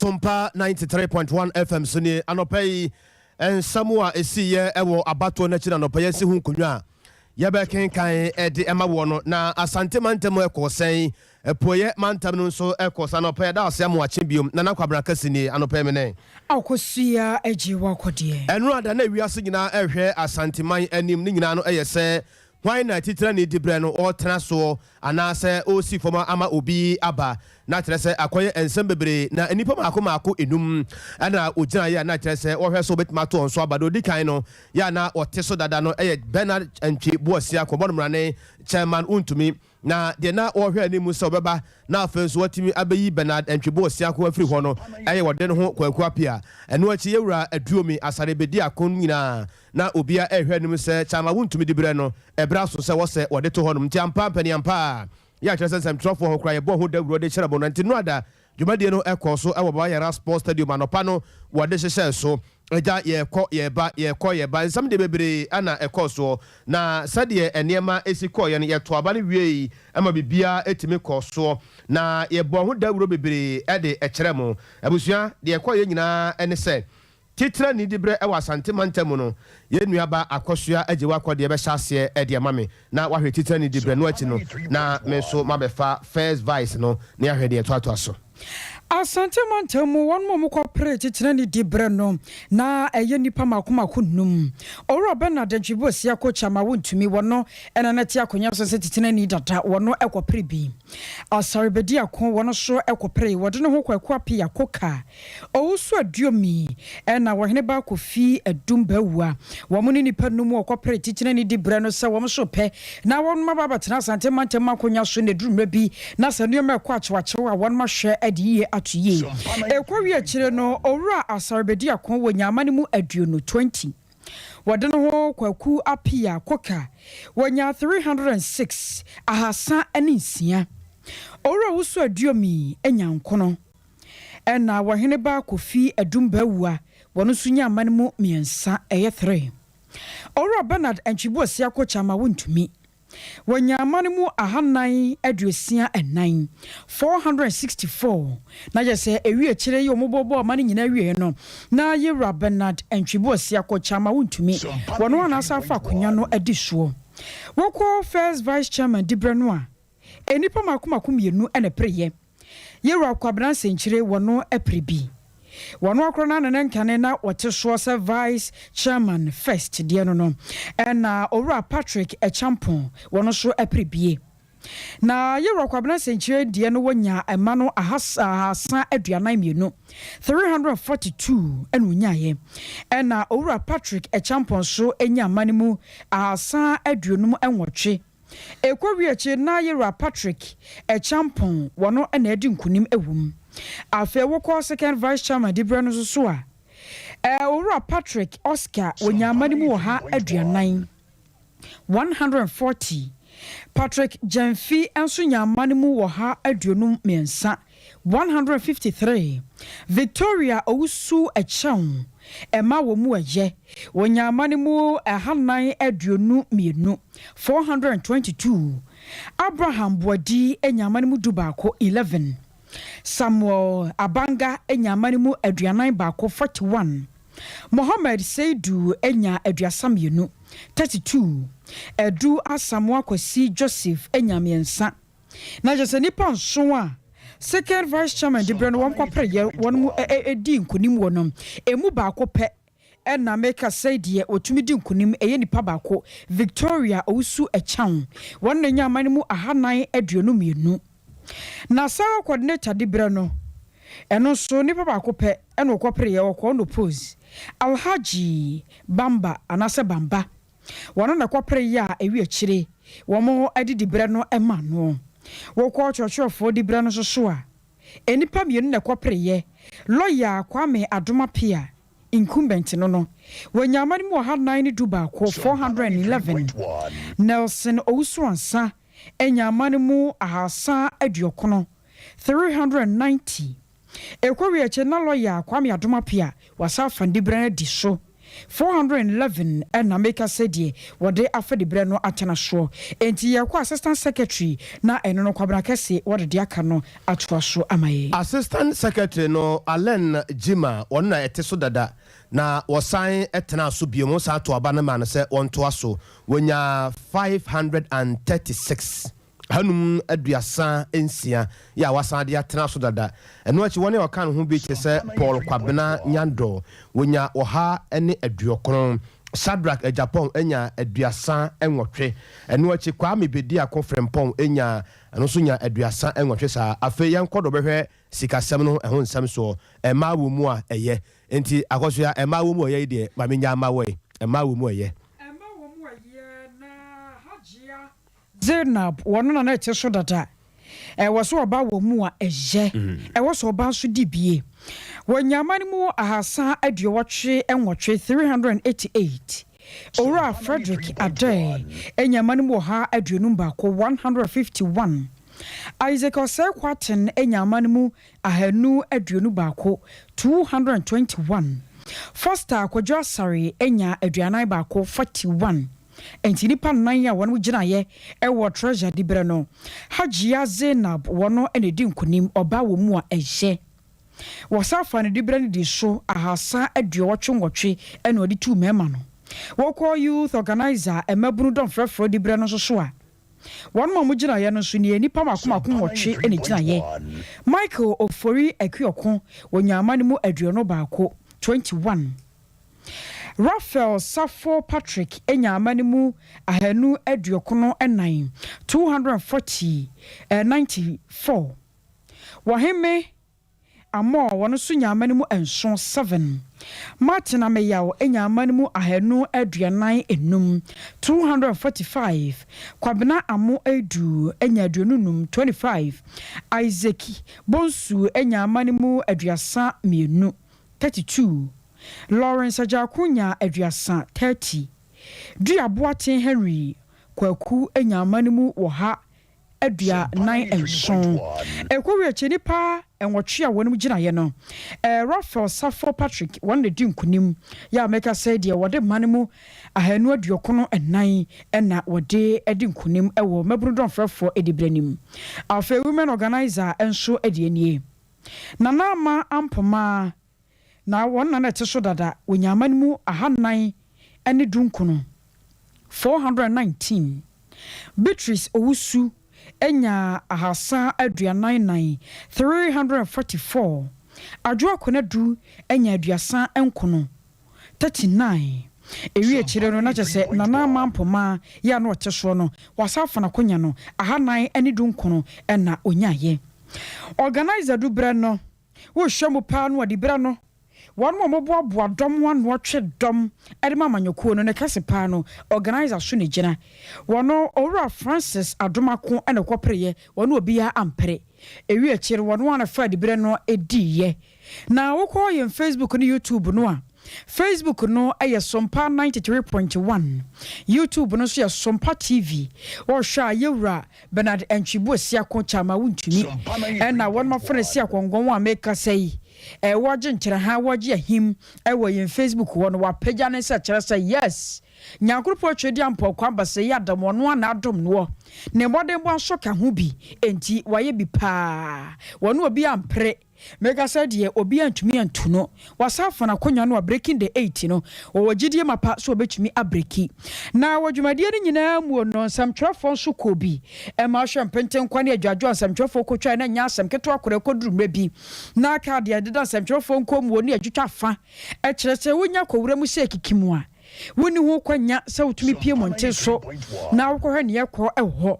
Sompa 93.1 FM suni anopai en Samoa esiye ewo abato na china anopai si hu kunwa yebe kenkan edi ema wono na asante mantem ekosen epoye mantem no so ekosa anopai da asem wa chebiom na nakwabra kasini anopai mene akosia ejiwa kodie enu ada na wiase nyina ehwe asante man anim ni nyina no eyese why na titira ni dibre no o tena so anase o si foma ama obi aba na trese akoye ensem bebre na enipa mako enum ana ogina ya na trese wo hwe so betima to onso aba do dikan no ya na oteso dada no Bernard Antwi Boasia ko bonumrane chairman untumi na de na wo hwe animu so beba na afenso watimi abeyi Bernard Antwi Boasia ko afiri ho no wode no ho kwaku apia eno achi yewura aduomi asare bedi akon nyina na obia ehwe animu se chama untumi dibre no ebra so se wo se wode to ho no mtiampa mpaniampa ya chese sem trofo ho kraye bo ho dawuro de cherabo no ntino ada dwumadie no ekoso ewo ba yara sports stadium anopa no wode hyehyɛ so eja ye ba nsam de bebre ana ekoso na sade enema esiko ye no ye to aba ne wiei ama bibia etimi koso na ye bo ho dawuro bebre de ekyeremo abusua de ekoye nyina ene se titra ni dibre ewa asante mantemu no ye nuaba akosua ajewa kwode be hyase de amame na wahwe titra ni dibre no achi no na menso mabefa first vice no na yahwe de to aso asante mantemu won mo ko prete tena ni dibre no na eye nipa makoma num oro Bernard Antwi Boasia ko chama wontumi wono ena na ti akonya so se tena ni data wono ekopre bi asare bedi akon wono so ekopre wode no ho kwaku apia koka owusu aduomi ena wohene ba ko fi adum bawua wo mo ni nipa num okopre tena ni dibre no se wo mo so pe na won mababa tena asante mantemu akonya so ne durumra bi na se no me kwa achewachewa won ma hwe adiye atuye ekwawi akire no owura asarbedi akon wonyamane mu aduonu 20 wode no ho kwaku apia koka wonya 306 ahasa aninsia owura wusu aduomi enyankono ena wohene ba kofi adumbawua wono sunya amane mu miensa eye 3 owura Bernard Antwi Boasia ko chama wontumi wanyamane mu ahanan aduosia enan 464 na yese ewi akire ye omobobo amane nyina wie no na ye Bernard Antwi Boasia ko chama wontumi wono anasa fa akonya no adisuo woko first vice chairman dibre no a enipa makomakomienu ene preye ye kwabran senchire wono aprebi wono akrona na nkane na wote so se vice chairman first de no na owura Patrick Echampon wono so apribie na ye kwabna senchire de no wonya ema no ahasa aduanan mienu 342 enu nyaye na owura Patrick Echampon so enya manimu ahasa aduonum enwotwe ekwawi achi na ye Patrick Echampon wono na edi nkunim ewum afi woko second vice chairman dibre no so a owura Patrick Oscar wonyamani mu ha aduanan 140 Patrick Jamfi enso nyamani mu wo ha aduonum mensa 153 Victoria Owusu Echam Emma wo mu aye wonyamani mu ahanan aduonu mienu 422 Abraham Boadi enyamani mu dubako 11 Samuel Abanga enyamani mu aduanan bako 41 Mohammed Seidu enya aduasamienu 32 Edu Asamoah Kwasi Joseph enyamiensa na jese nipa nso a second vice chairman dibre no won kwapreye won mu edi nkunim wonom emu bako pe ena meka saidie otumi di nkunim eye nipa bako Victoria Owusu Echam won na nyamani mu ahanan aduonu mienu na sawa coordinator dibre no eno so nipa bako pe ena okwapreye wokọ no pose Alhaji Bamba anase Bamba wono na kwapreye a ewi akire womo adi dibre no ema no wokọ chochofo dibre no so a enipa mienu na kwapreye lawyer Kwame Adomapia incumbent no wanyamani mu hanan ni dubako 411 Nelson Owusu enyamani mu ahasa aduokono 390 ekwawi ache na lawyer Kwame Adomapia wasa fandi brand di so 411 na make said what they after the brand no atena so enti yakwa assistant secretary na eno no kwabra kese what the aka no atwa so amaye assistant secretary no Allen Jima onna eteso dada na wosan etena so biomo sa to aba na man se wonto aso wonya 536 hanum aduasa ensia ya wasan de atena so dada eno achi woni o kan ho bi se Paul Kwabena Nyando wonya oha ene aduokron Sadrak Japan enya aduasa enwotwe eno achi Kwame Bedi akofrempon enya eno so nya aduasa enwotwe sa afa yenkodo behwe sikasem no ho nsam so ema wo mu a eye enti akoso ya ema wo mu eye de ma menya ma we ema wo mu eye na hajia Zainab wono na eteso dada waso oba wo mu a eye waso oba so dibie wanyamani mu ahasa aduowotwe enwotwe 388 Ora Frederick Ade enyamani mu ha aduonum ba ko 151 Isaac Osekwaten enyamani mu ahanu aduonu ba ko 221 Foster Kwadwo Asare enya aduanan ba ko 41 enti nipa nan ya wono gina ye ewo treasure dibre no Hajia Zainab wono enedi nkunim oba wo mu a ehye wasafa ne dibre ne di so ahasa aduowotwe ngotwe ene odi tu mema no woko youth organizer emabunu don frefro dibre no so a one mo mugina ye no so ne nipa makomakon wotwe ene gina ye Michael Ofori Akuokon wonyama ne mu aduono ba ko 21 Raphael Safo Patrick enyama ne mu ahanu aduokono enan 240 94 Waheme Amo wono so nyama ne mu enso 7 Martin Ameyaw enyama ne mu ahanu aduanan enum 245 Kwabena Amo edu enya aduonunum 25 Isaac Bonsu enyama ne mu aduasa mienu 32 Lawrence Ajakunya aduasa 30 Duaboaten Henry Kwaku enyama ne mu woha adua 9 enson ekwowe chenipa enwotwe a wonum gina ye no Raphael Safo Patrick won the dinkunim ya make say de wode mane mu ahanu aduokono enan na wode edinkunim ewo mabrudon frefo edibranim afa women organizer enso edianie nana ma ampoma na wonna na teso dada wonyama mu ahanan ene dunkuno 419 Beatrice Owusu enya ahasa aduanan 344 Adwo Konadu enya aduasa enkono 39 ewie chire no na chese nana mampoma ya no oteso no wasafa na konya no ahanan ene dunkono na onyaye organizer du bre no wo hwemu pa no odi bre no one mo boaboa dom one watwe dom edema manyokuo no ne kase pa no organizer so ne gina wono Ora Francis Adomako ene kopreye wono obi ya ampere ewi akire wono ana fa de bire no ediye na wokọ ye Facebook no YouTube no a Facebook no aye Sompa 93.1 YouTube no so ya Sompa TV wo hwa yewura Bernard Entwibu Asiako chama wuntumi na won mafone Asiako ngon wa make say waje nkyere ha waje ahim ewo yin Facebook wono wa pagya ne se kyere say yes nyankrupo atwedi ampo kwamba se ya dam wono ana adom no ne modern bo asoka ho bi enti waye bi pa wono obi ampre mega said ye obi antumi antuno wasafa na konya no breaking the 8 no wo gidie mapa so obetumi abreki na wadwumadie ni nyina mu no samtwafo so kobi e ma hwe mpenten kwane adwadwo samtwafo kotwa na nya asem keto akore koduru mrebi na ka de adeda samtwafo nkom woni adwutwa fa e kire se wonya kowura mu se kikimu a woni ho kwanya se wotumi pie monte so na wokọ hwe ne yakọ eho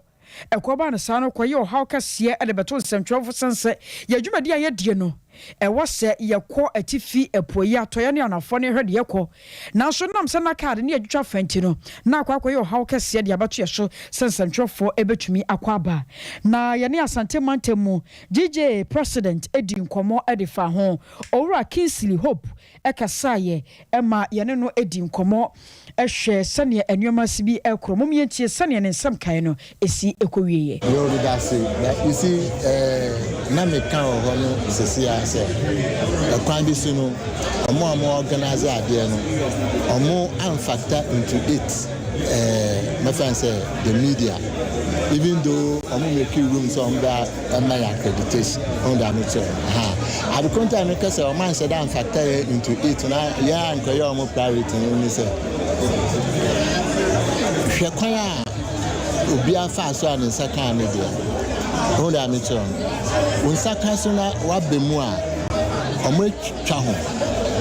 ekoba na sano kwa yo how kase e de beto nsɛmtwɛfo sense ya dwumadi a yɛdie no ɛwɔ sɛ yɛkɔ atifi epoyi atoya ne anafo ne hwede yɛkɔ nanso nam sɛ na card ne adwutwa fanti no na akwa yo how kase de abato yɛ so nsɛmtwɛfo ebetumi akɔ aba na yɛ ne asante mantemu DJ president edi nkomo edi fa ho Owura Kingsley Hope ɛkasaye ɛma yɛne no edi nkomo ɛhwɛ sɛne anuama sibi ɛkro mom yɛntie sɛne ne nsɛm kan no esi ekowieye you see na me kan ho no sesia say a crime is no more organized idea or more and factor into it. My friend say the media, even though I'm making rooms on that my accreditation on that nature. At the content, because a man said I'm factor into it, and I inquire more private and you say, Shaquaya will be a fast one in second media. On that nature. When Sakasuna, what be more, or much chaho.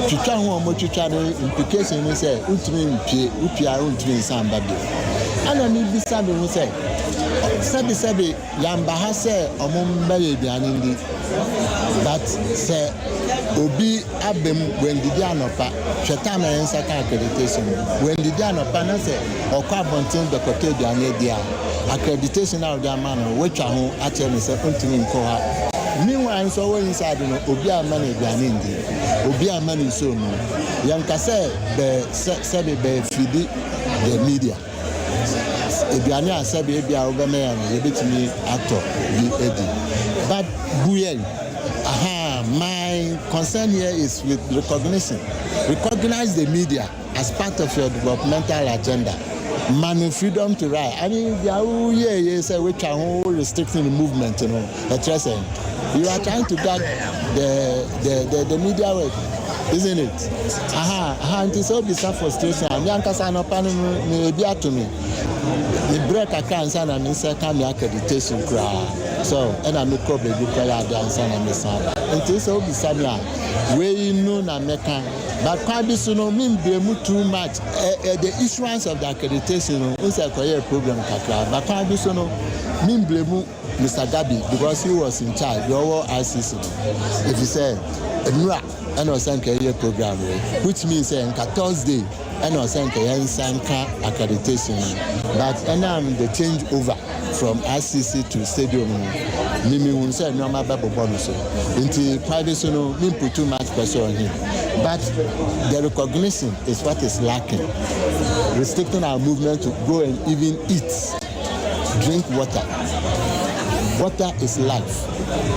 Chichaho mochichade implication is say ultimate upia ultimate somebody. And I need this sabi who say sabi yamba has say omumbe bianindi but say obi abem when the anopa shetama ensa ka accreditation when the anopa na say okwa bontin the kote biane dia accreditation out there man which aho actually say ultimate nko ha. Meanwhile, so inside no obi amani bianindi obi amani so no yanka say be feed the media ebiane asabe bia obeme ya no yebetimi actor bi edi but buye my concern here is with recognize the media as part of your developmental agenda. Man freedom to write. I mean, say which are restricting the movement, you know, you are trying to get the media work, isn't it? And it's all this frustration. I'm young because I'm not to me. The break I can't send and inside come accreditation cry. So, and I'm a couple of people dance and I'm a son. And it's all this where you know na meka but quite be so no mean be too much the issuance of the accreditation is a problem kakra but quite be so no mean blame Mr. Gabi because he was in charge the whole ICC if he said and was saying career program which means saying Thursday and was saying sanka accreditation but and the change over from ICC to stadium Mimi will say no matter bonus into private so no put too much pressure on him but the recognition is what is lacking restricting our movement to go and even eat drink water is life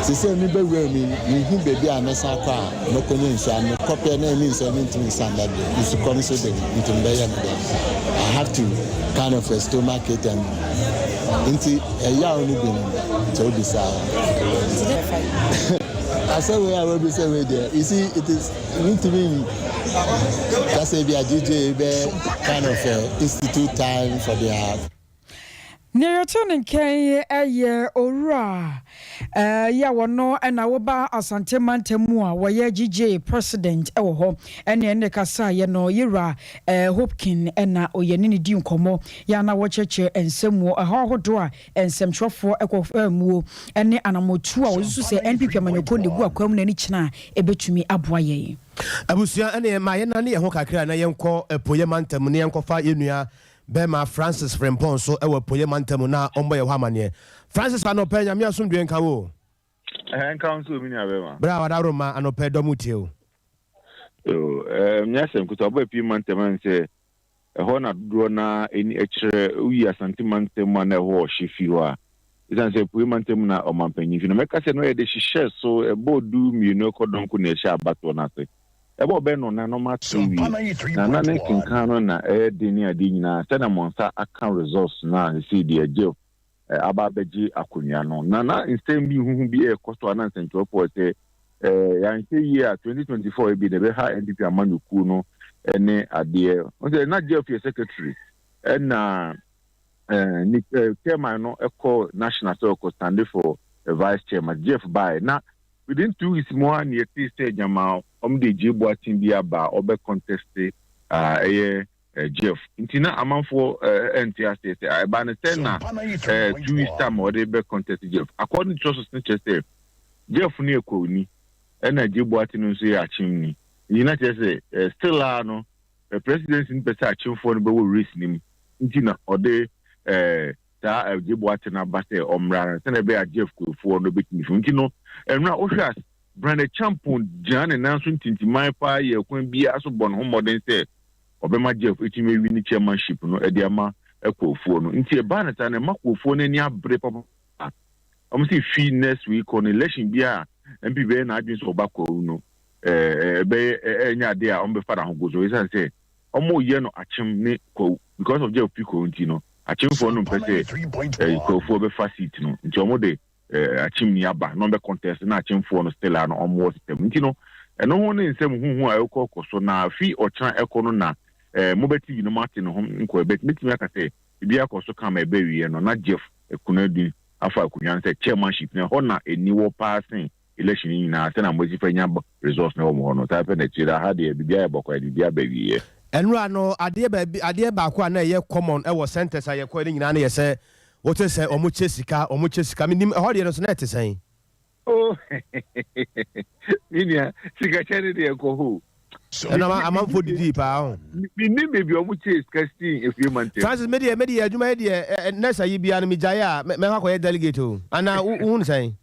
se say me be we me hu baby amesa kwa no konye nso no copy na me nso me ntimi standard is to come so the ntimi I have to kind of stomach it and into a year only been to be sour. I said we will be say there. You see, it is need to be just a DJ kind of institute time for their. Near turning K a year ora. Ya wano and our bar Asante Mantemua, where GJ president ewo and the Kasa yano yira Hopkin and na oyenini dun komo yana watcher and some more a hohodua and some shop for echo firm and the anamotua was to say NPP manokon de gua kwam na ni china ebetumi aboaye. Abusia ene ma ye na ne ho kakra na yenko epoye mantem ne yenkofa yenua Bema Francis Frempon so ewe poye mantemu na ombo ye hwamane Francis anope nyame asomdwe nka wo nka nso mi na bema bra wadaro ma anope domutie o nyasem kutobo epi mantemu nse ho na duro na eni ekire uyi asante mantemu na ho hyefi ho a isan se poye mantemu na omampanyi fi no meka se no ye de hyehyɛ so ebodu mienu kodonko na ehya abato na se ebo be no na no matu na ne kinkano na deni adi nyina tena monsa aka results na see the jail aba beji akonya no na instem bi huhu bi ekosto na nsentwo po se ya nke year 2024 bi de be ha NDP amanuku no ene ade o se na jail secretary na ni chairman no eco national circle stand for vice chairman Jeff by na within 2 weeks more near say jama de jibo atin bia ba obe contest Jeff intina amanfo NTS say I ban say na 2 weeks time or be contest Jeff according to sources say Jeff ni ekoni na jibo atin nso ya chimni yina say still no presidency in pesa achimfo no be wo race nim intina ode ta jibo atin abase omra na be Jeff ko no betimi intino enra ohwas brand champion Jan and Nansun Tintimai pa ye kwen bia so bon ho modern say obema Jeff etime win chairmanship no ediama ekwofuo no nti e ba na ta na makwofuo na ni abre papa am see fee next week on election bia MPB na adwin so ba ko no be enya de a ombe fara ho gozo is say omo ye no achem ne ko because of the people no achem for no pese ko for be facility no nti omo de achem ni aba no be contest na achem for no still an omo system nti no eno ho ne nsem huhu a ekọ so na fi ocha ekọ no na mobeti bi no martin ho nko bet metimi aka say bia akọ ka ma ebe wie no na Jeff Ekunadi afa akunyan say chairmanship na ho na eniwo passing election ni na say na mozi fa nya resource na wo no ta pe na tira ha de bia e bokọ de bia ba wie enra no ade ba ko na ye common e wo centers aye ko ni nyina na ye say what say omo chesika minim ho de no so na etesen oh minia sika chere de ko ho and I'm for the deep. We need maybe a much casting if you want. Francis Media, you made Nessa, you be an Mijaya, Mako delegate. And now, won't say.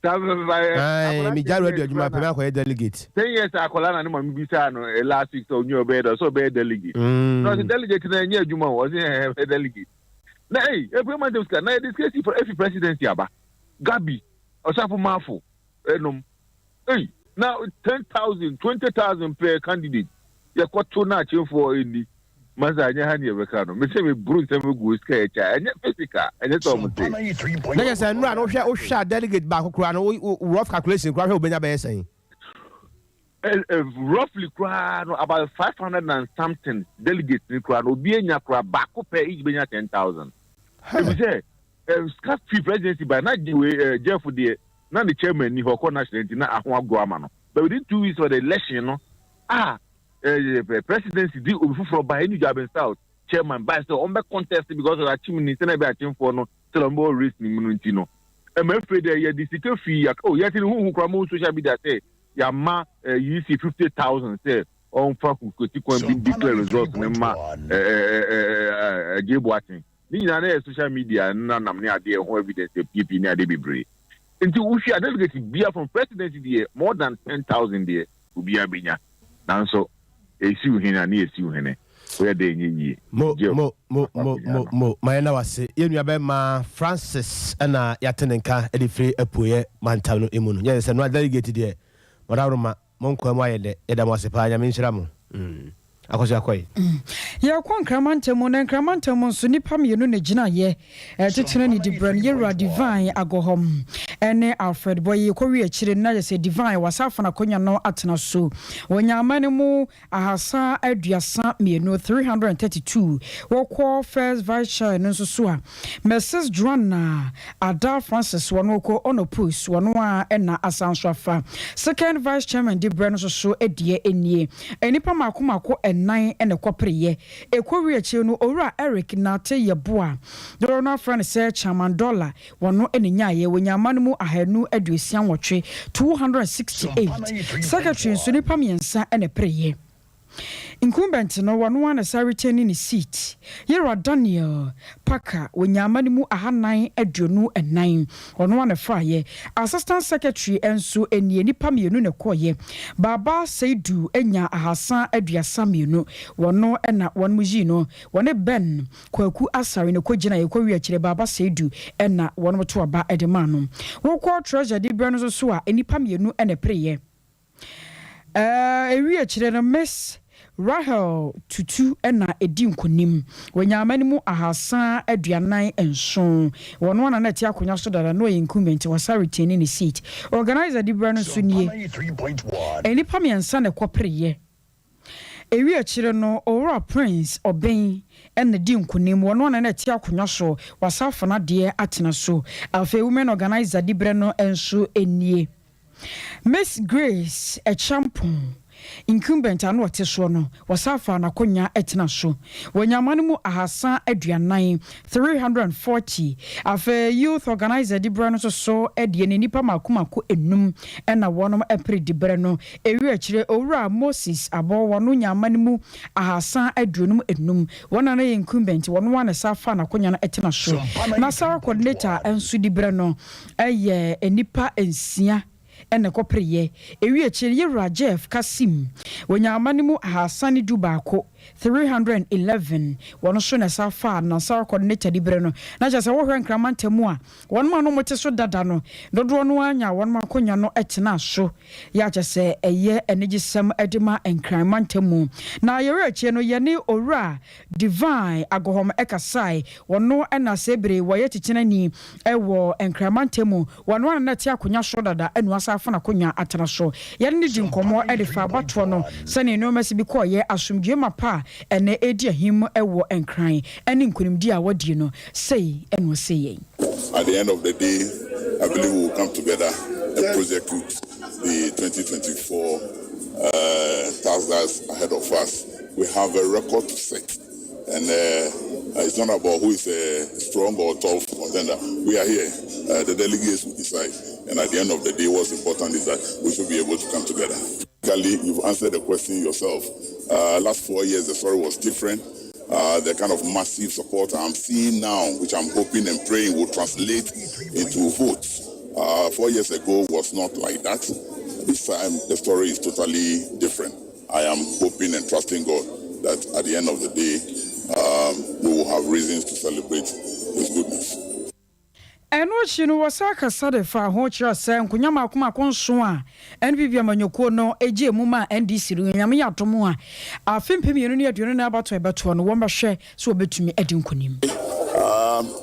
Mijaya, you might be delegate. 10 years, I call an animal Bisano last week on your bed or so bad delegate. Not a delegate in a year, Juma wasn't a delegate. Nay, every month of sky, night discussing for every presidency, Gabi or Sapo Mafu. Hey. Now 10,000, 20,000 per candidate. You got to not for Indy. Mazanya Hani Recano. Mr. Bruce and Guska, and physical, and it's almost. Like I said, no shot delegate back rough calculation, crowd will saying. Roughly about 500 and something delegates in crowd will be in your crowd back up each being 10,000. If you say, Scott presidency by not Jeff for the. Now the chairman ni hoko national na ahwa goama no but within 2 weeks for the election no presidency di obi for by any job in south chairman by so on be contest because of that chimney say na be achim for no tell am more risk ni mununti no e ma afraid there the secret fee yet who kra mo social media say ya ma you see 50,000 say on fa ku ti kon bi declare results ni ma gebe watching ni na social media na nam ne ade ho evidence PP ni ade bebre. Until we are delegating beer from presidency there, more than 10,000 there will be a binya. Now, so a few here and a few here. Where they need mo. My name was ma Francis and Yatenenka Edifree Epuye Mantano Imun. Yes, and not delegated there. But I don't Monko Moye, Edamosipaya Minshram. Akosi ya kwa nkramantemu so nipa mienu ne gina ye tetena ni dibran yera divine agohom ene Alfred Boy ko wi akire na je se divine wasafa na konya no atena so wonyamane mu ahasa aduasa mienu 332 wokọ first vice chair no so a Mrs Joanna Ada Francis wono ko onopus wono a ena asanswafa second vice chairman dibran so edie enie enipa makomako nine and a coprie ekwowi achi no owura Eric na te yeboa do no friend say chairman dollar wono eninya ye wonyamanu mu ahanu aduasian wotwe 268 secretary so nipa miensa ene preye incumbent no wono na sa returning ni seat Yera Daniel Parker wonyamanu mu ahanan aduonu enan wono na fraye assistant secretary enso enie nipa mienu ne koye Baba Seidu enya ahasa aduasa mienu wono na won muji no wone Ben kwaku asare ne kogina ye kwawi akire Baba Seidu na wono to aba edema no wokọ treasure di brano so a nipa mienu ene preye ewi akire no Miss Rahel Tutu ena edi nkonim wanyamani mu ahasa aduanan enson wono na ti akonya so dada no incumbent wasa retain ni seat organizer di brano so nie eni pamiensa ne kopreye ewi akire no Owura Prince Oben ena di nkonim wono na ti akonya so wasa fana de atena so afa women organizer di brano enso enie Miss Grace Echampon incumbent anu wote so no wasafa na konya etena so wanyamanu mu ahasa aduanan 340 afa youth organizer di brano so edie ne nipa makomako enum ena wonom epre di brano ewi akire Owura Moses abo wono nyamanu mu ahasa aduonum enum wona na incumbent wono wana safa na konya na etena so na sawa coordinator ensu di brano eye enipa ensia ene kopreye ewi akire Yera Jeff Kasim wonyamani mu ahasani du baako 311 one so na sa fa na sa coordinator di bre no na ja se wo hwe nkramantemu a won ma no mote so dada no dodo no anya won ma konya no etena so ya ja se eye enigisem edima nkramantemu na yere achie no ye ne owura divine agohom ekasai wono na sebre wo ye tichena ni ewo nkramantemu wono na ti akonya so dada enu asa fa na konya atena so ye ne di nkomo edifa bato no sane no masi bi ko ye asomdwe mapa ene edi ahim ewo enkran ene nkunimdi a wadi no sei eno sei. At the end of the day, I believe we will come together and prosecute the 2024 task that's ahead of us. We have a record to set, and it's not about who is a strong or tough contender. We are here. The delegates will decide, and at the end of the day, what's important is that we should be able to come together. You've answered the question yourself. Last 4 years, the story was different. The kind of massive support I'm seeing now, which I'm hoping and praying will translate into votes. 4 years ago was not like that. This time, the story is totally different. I am hoping and trusting God that at the end of the day, we will have reasons to celebrate His goodness. Eno chino wasaka sade fa ho kira se nkunya makoma konso a NPP amanyoko no eje muma NDC ru nyame yatomo a afempem yenu ne aduno na abato ebeto no wo mbahwe so obetumi edi nkunim.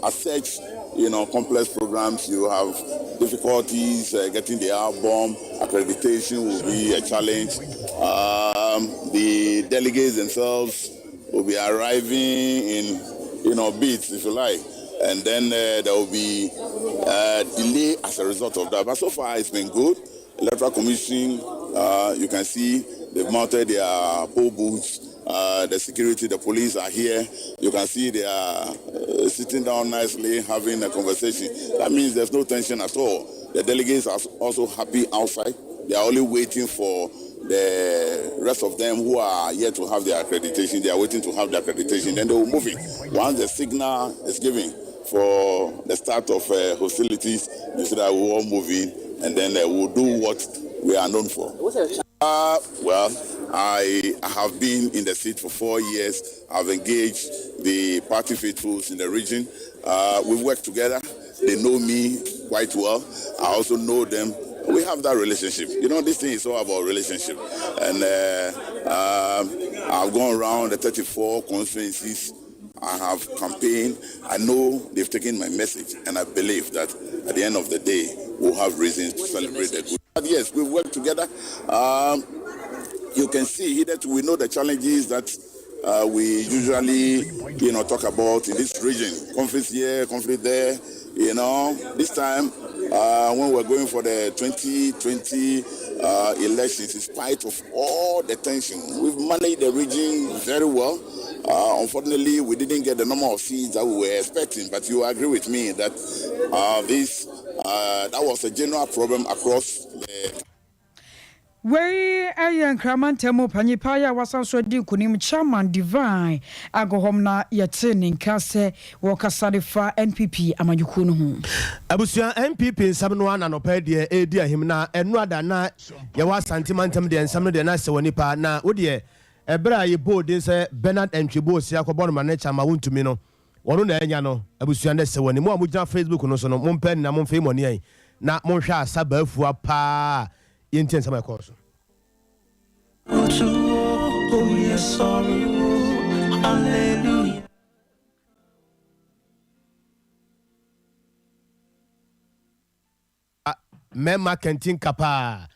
As such, complex programs, you have difficulties getting the album. Accreditation will be a challenge. The delegates themselves will be arriving in, beats, if you like. And then there will be delay as a result of that. But so far, it's been good. Electoral Commission, you can see they've mounted their poll booths. The security, the police are here. You can see they are sitting down nicely, having a conversation. That means there's no tension at all. The delegates are also happy outside. They are only waiting for the rest of them who are yet to have their accreditation. They are waiting to have their accreditation. Then they will move in. Once the signal is given for the start of hostilities, you see that we will all move in, and then we'll do what we are known for. Well, I have been in the seat for 4 years. I've engaged the party faithfuls in the region. We've worked together. They know me quite well. I also know them. We have that relationship. This thing is all about relationship. And I've gone around the 34 constituencies. I have campaigned. I know they've taken my message, and I believe that at the end of the day, we'll have reasons to celebrate the good. But yes, we work together. You can see here that we know the challenges that we usually, talk about in this region. Conflict here, conflict there. This time when we're going for the 2020 elections, in spite of all the tension, we've managed the region very well. Unfortunately, we didn't get the number of seats that we were expecting, but you agree with me that that was a general problem across the. Wei ayen kramantemu panyipa ya wasanso di kunim chairman divine agohom na yete ninkase wokasarifa NPP amanyuku no ho abusia NPP nsam no ana no pede edi ahim na enu ada na ye wasantimantem de nsam no de na se wonipa na wode ebra ye boldin se Bernard Entwebo sia kwobon ma na chama wontumi no wono na enya no abusia na se woni mo amugina Facebook no so no mo pen na mo mfe moni ai na mo hwa asaba afua pa yenti nsam ekoso. Oh yes, sorry. Hallelujah. Mema kentin kapa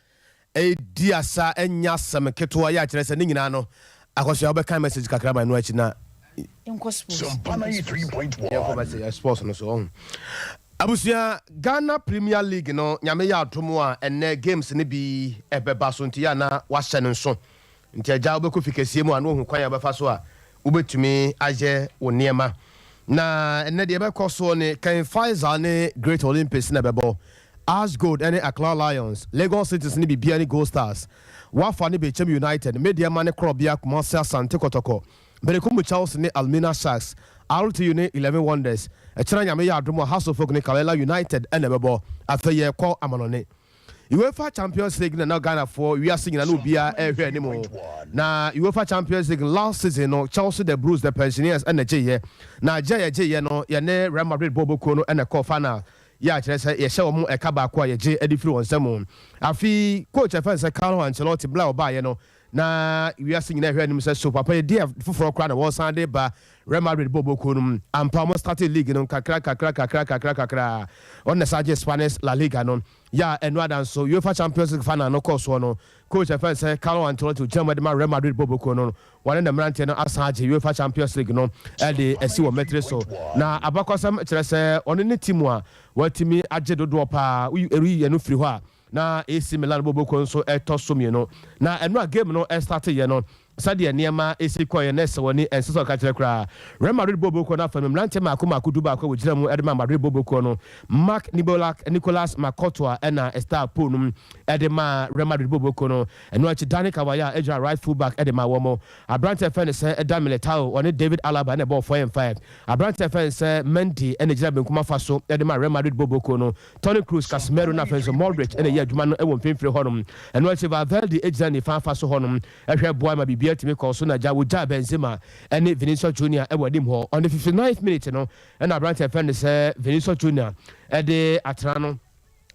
diasa enya sam keto ya kire se ni nyina no akoso ya obeka message kakra ba no achi na Sompa 93.1 sports no so abusia Ghana Premier League no nyame ya atomo a enne games ne bi ebeba so ntia na wahye no so ntia ja obeko fikesie mu anu hu kwan ya befa so a ubetumi aje woniema na enne de ebeko so ne kan Faisal ne Great Olympics na bebo As Gold and Accra Lions Lagos Cities ni bibia ni Gold Stars wafa ni Bechem United Media Man Krobia Kumasi Asante Kotoko Berekumu Charles ni Almina Sharks RTU ni 11 Wonders Echira nyame ya adomo House of Folk ni Kalela United ene bebo afeye kwa amanone UEFA Champions League na Ghana for we are singing na no bia ehwe animo na UEFA Champions League last season no Chelsea the Blues the Pensioners and the J na J no ye ne Real Madrid Boboko no and the call final ya kire say ye hye wo e ka ba ko ye je edifiri won sam afi coach afa say Carlo Ancelotti bla oba ye no na we are singing ehwe anim say so papa ye dia foforo kra na wo san de ba Real Madrid Boboko no ampa mo start league no kakra on the Saje Spanish La Liga no ya enwa dan so UEFA Champions League final no course no coach afa say Carlo Ancelotti Germany ma Real Madrid Boboko no one the Marante no asaje UEFA Champions League no e de esi wo metre so na abakosam kire say on ne team a watimi agye dodo pa eri no firi ho a na AC Milan Boboko nso etoso mi no na enwa game no start ye no Sadia Niama AC Koye Nessa woni enso ka kire kra Real Madrid Boboko na fam Marante makomaku duba ko wogire mu Edema Madrid Boboko no Mark Nicolas Makotoa ena star ponum Edema Real Madrid Boboko no eno achi Dani Kawaya eja right full back Edema womo Abrante Fen say Eda Militao oni David Alaba na ball 4 and 5 Abrante Fen say Mendy ene jira benkuma faso Edema Real Madrid Boboko no Toni Kroos Casemiro na Fenzo Modric ene ye adwuma no e won finfiri honum eno achi Valverde ejira ni fan faso honum ehwe boy ma bibia timi ko so na jawo ja Benzema ene Vinicius Junior e wadim ho on the 59th minute no and Abrante Fen say Vinicius Junior e de atrano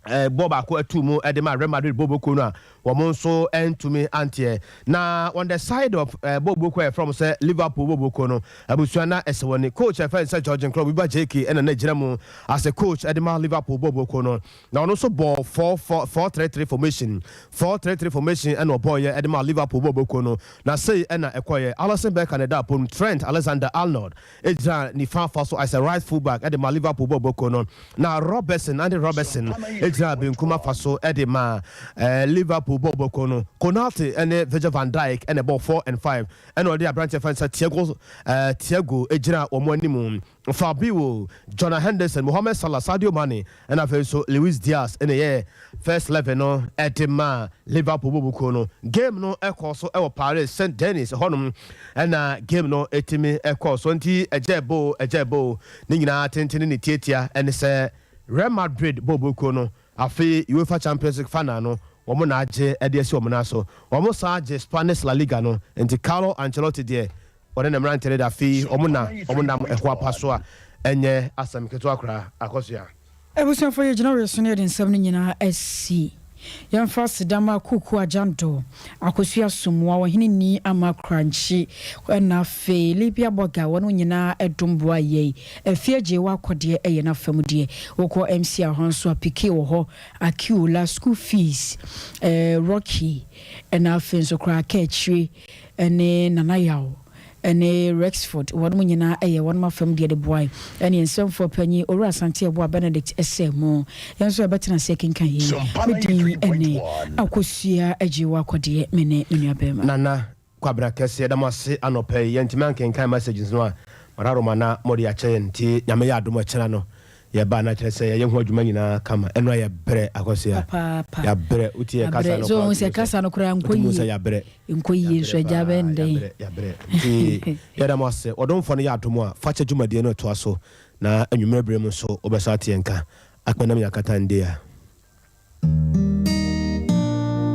Boba ko atumu Edema Real Madrid Boboko no womonso entumi antie na on the side of Boboko from say Liverpool Boboko no abusuana esewoni coach Fen say Georgian Club Biba JK and na jiramu as a coach Edema Liverpool Boboko no na ono so ball 4-4-3-3 formation 4-3-3 formation and oboy Edema Liverpool Boboko no na say na ekoye Alisson Becker na da pon Trent Alexander-Arnold ejra ni fa so as a right full back Edema Liverpool Boboko no na Andy Robertson ejra benkuma faso Edema Liverpool Boboko no Konate and Virgil van Dijk and a ball 4 and 5 and all the Abrante fans Thiago ejira omonimu Fabio Jonah Henderson Mohamed Salah Sadio Mane and also Luis Diaz in the year first 11 no Edema Liverpool Boboko no game no ekoso e Paris Saint Denis honum and game no etimi ekoso nti ejebo ni nyina tentene ni tietia and say Real Madrid Boboko no afi UEFA Champions League final no womo na age edesi womo na so womo sa age Spanish La Liga no enti Carlo Ancelotti de wona na Marante da fi womo na ehwa paso a enye asam keto akra akosua ebusun for ye general so ne den sam ni nyina SC yan fast dama kuku ajanto akosua sumwa wo hini ni ama crunchy na fe libia boga wono nyina edomboa ye efieje wa kode eye na famudie woko MC ahonso apiki wo ho akiula school fees Rocky na fenso kra kachri ene nanayawo ene Rexford wonu nyina eye wonu mafam de boy ene ensomfo panyi owura asante ebo Benedict esemo yenso ebetena se kenkan yi medin ene akosua ajiwa kode mene nuabema nana kwabra kese da mase anope yentima kenkan messages no a mararo mana modi ache nti nyame ya adomo chena no ye ba na kire se ye hu adwuma nyina kama eno ya bre akosia ya bre uti ye kasa no so se kasa no kura nkoyi ya bre nkoyi so jabe ndey ya bre ti ye da mase odomfo no ya adomo a fache dwumadie no to aso na anwumere bre mu so obesa tie nka akpanam yakata ndia